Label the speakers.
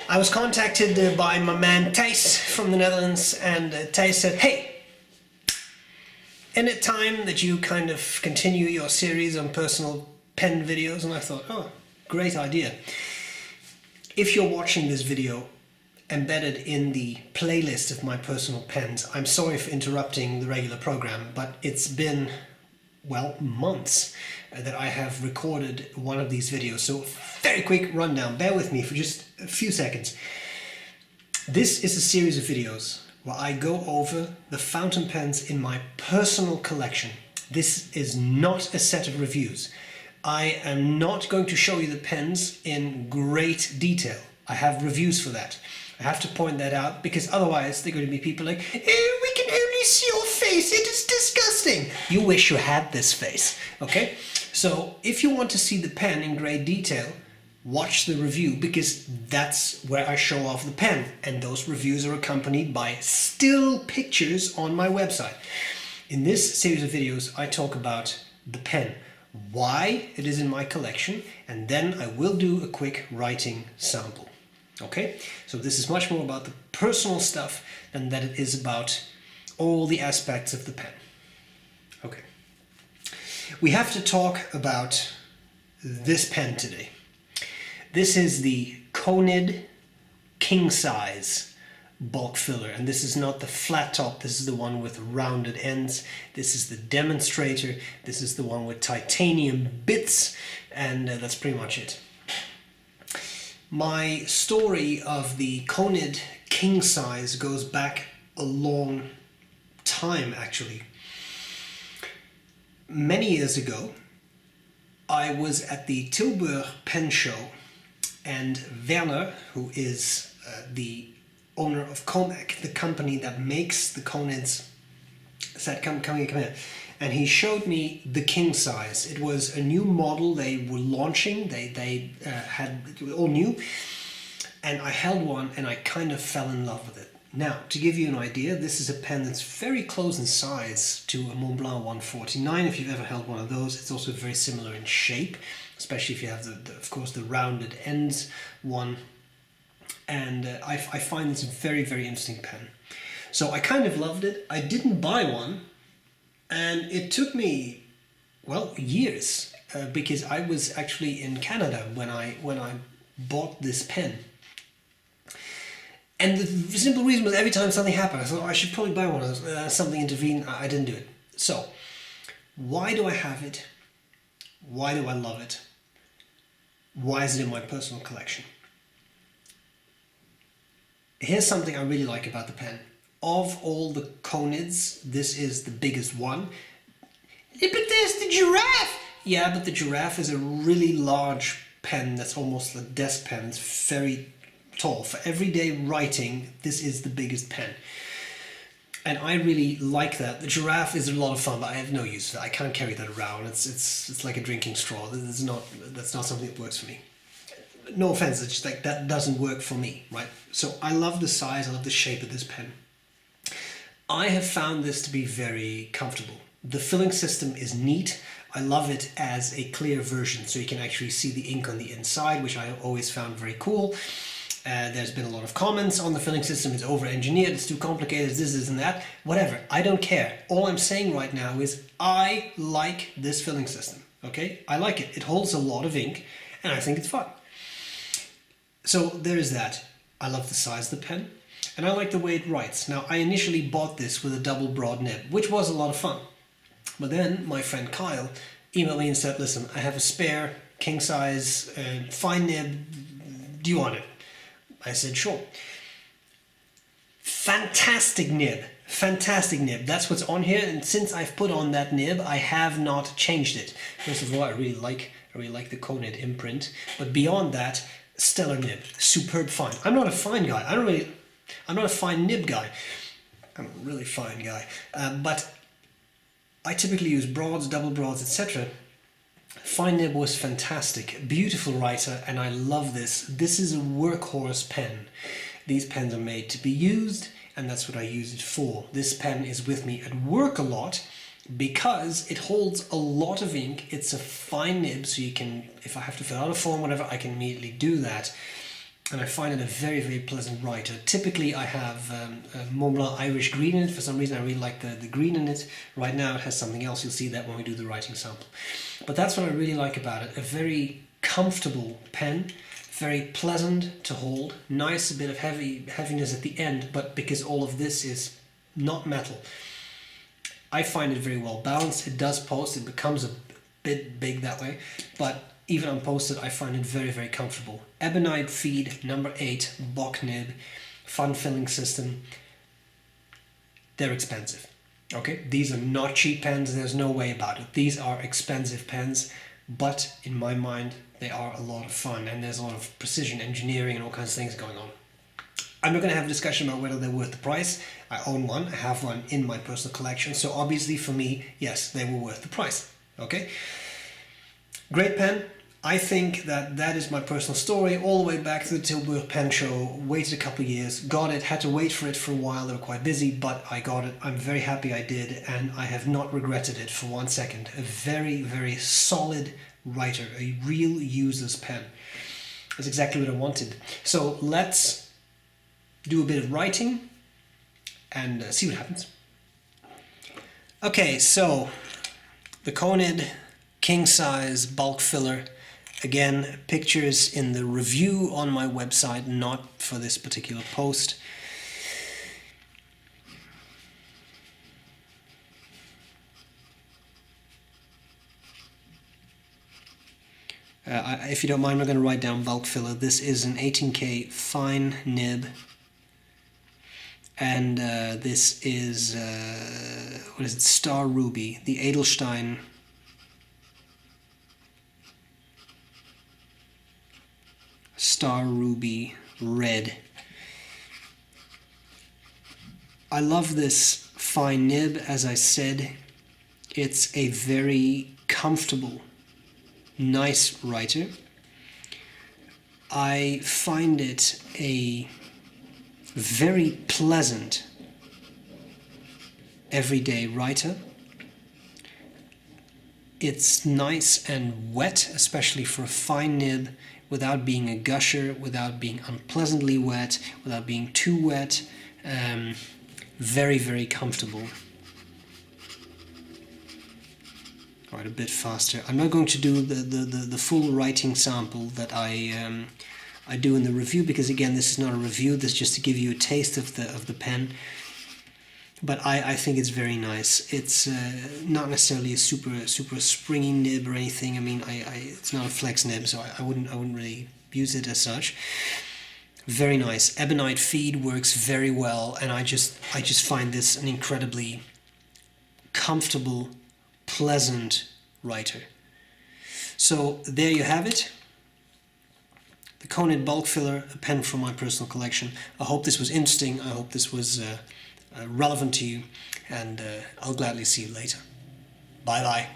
Speaker 1: I was contacted by my man Thijs from the Netherlands, and Thijs said, hey, isn't it time that you kind of continue your series on personal pen videos? And I thought, oh, great idea. If you're watching this video embedded in the playlist of my personal pens, I'm sorry for interrupting the regular program, but it's been, well, months that I have recorded one of these videos. So very quick rundown, bear with me for just a few seconds. This is a series of videos where I go over the fountain pens in my personal collection. This is not a set of reviews. I am not going to show you the pens in great detail. I have reviews for that. I have to point that out because otherwise there are going to be people like, oh, we can only see your face, it is disgusting. You wish you had this face, okay? So if you want to see the pen in great detail, watch the review, because that's where I show off the pen, and those reviews are accompanied by still pictures on my website. In this series of videos I talk about the pen, why it is in my collection, and then I will do a quick writing sample. Okay, so this is much more about the personal stuff than that it is about all the aspects of the pen. Okay, we have to talk about this pen today. This is the CONID Kingsize Bulkfiller, and this is not the flat top, this is the one with rounded ends. This is the demonstrator, this is the one with titanium bits, and that's pretty much it. My story of the CONID Kingsize goes back a long time, actually. Many years ago, I was at the Tilburg Pen Show, and Werner, who is the owner of COMAC, the company that makes the CONIDs, said, come here. And he showed me the Kingsize. It was a new model they were launching. They had it all new. And I held one and I kind of fell in love with it. Now, to give you an idea, this is a pen that's very close in size to a Montblanc 149. If you've ever held one of those, it's also very similar in shape, especially if you have, of course, the rounded ends one. And I find this a very, very interesting pen. So I kind of loved it. I didn't buy one. And it took me, well, years, because I was actually in Canada when I bought this pen. And the simple reason was every time something happened, I thought, oh, I should probably buy one. Something intervened, I didn't do it. So, why do I have it? Why do I love it? Why is it in my personal collection? Here's something I really like about the pen. Of all the CONIDs, this is the biggest one. Yeah, but there's the giraffe! Yeah, but the giraffe is a really large pen that's almost a desk pen. It's very tall. For everyday writing, this is the biggest pen. And I really like that. The giraffe is a lot of fun, but I have no use for that. I can't carry that around. It's like a drinking straw. That's not something that works for me. No offense, it's just like that doesn't work for me, right? So I love the size, I love the shape of this pen. I have found this to be very comfortable. The filling system is neat. I love it as a clear version, so you can actually see the ink on the inside, which I always found very cool. There's been a lot of comments on the filling system. It's over-engineered, it's too complicated, this and that. Whatever, I don't care. All I'm saying right now is I like this filling system, okay? I like it. It holds a lot of ink, and I think it's fun. So there is that. I love the size of the pen. And I like the way it writes. Now, I initially bought this with a double broad nib, which was a lot of fun. But then my friend Kyle emailed me and said, listen, I have a spare king size fine nib. Do you want it? I said, sure. Fantastic nib. Fantastic nib. That's what's on here. And since I've put on that nib, I have not changed it. First of all, I really like the CONID imprint. But beyond that, stellar nib. Superb fine. I'm not a fine guy. I'm not a fine nib guy. I'm a really fine guy. But I typically use broads, double broads, etc. Fine nib was fantastic. Beautiful writer, and I love this. This is a workhorse pen. These pens are made to be used, and that's what I use it for. This pen is with me at work a lot because it holds a lot of ink. It's a fine nib, so you can, if I have to fill out a form, whatever, I can immediately do that. and I find it a very, very pleasant writer. Typically I have Mont Blanc Irish Green in it. For some reason I really like the green in it. Right now it has something else. You'll see that when we do the writing sample. But that's what I really like about it. A very comfortable pen, very pleasant to hold, nice, a bit of heaviness at the end, but because all of this is not metal, I find it very well balanced. It does post, it becomes a bit big that way, but even unposted I find it very, very comfortable. Ebonite feed number 8, Bock nib, fun filling system. They're expensive. Okay, these are not cheap pens, there's no way about it. These are expensive pens, but in my mind they are a lot of fun, and there's a lot of precision engineering and all kinds of things going on. I'm not going to have a discussion about whether they're worth the price. I own one, I have one in my personal collection, so obviously for me, yes, they were worth the price. Okay, great pen. I think that is my personal story, all the way back to the Tilburg Pen Show. Waited a couple of years, got it, had to wait for it for a while, they were quite busy, but I got it. I'm very happy I did, and I have not regretted it for one second. A very, very solid writer, a real user's pen. That's exactly what I wanted. So let's do a bit of writing and see what happens. Okay, so the CONID Kingsize Bulkfiller. Again, pictures in the review on my website, not for this particular post. If you don't mind, I'm going to write down Bulkfiller. This is an 18K fine nib. And this is, what is it, Star Ruby, the Edelstein Star Ruby Red. I love this fine nib, as I said. It's a very comfortable, nice writer. I find it a very pleasant everyday writer. It's nice and wet, especially for a fine nib, without being a gusher, without being unpleasantly wet, without being too wet. Very, very comfortable. All right, a bit faster. I'm not going to do the full writing sample that I do in the review, because again, this is not a review. This is just to give you a taste of the pen. But I think it's very nice. It's not necessarily a super springy nib or anything. I mean, it's not a flex nib, so I wouldn't really use it as such. Very nice. Ebonite feed works very well, and I just find this an incredibly comfortable, pleasant writer. So there you have it. The CONID Bulkfiller, a pen from my personal collection. I hope this was interesting. I hope this was relevant to you, and I'll gladly see you later. Bye bye.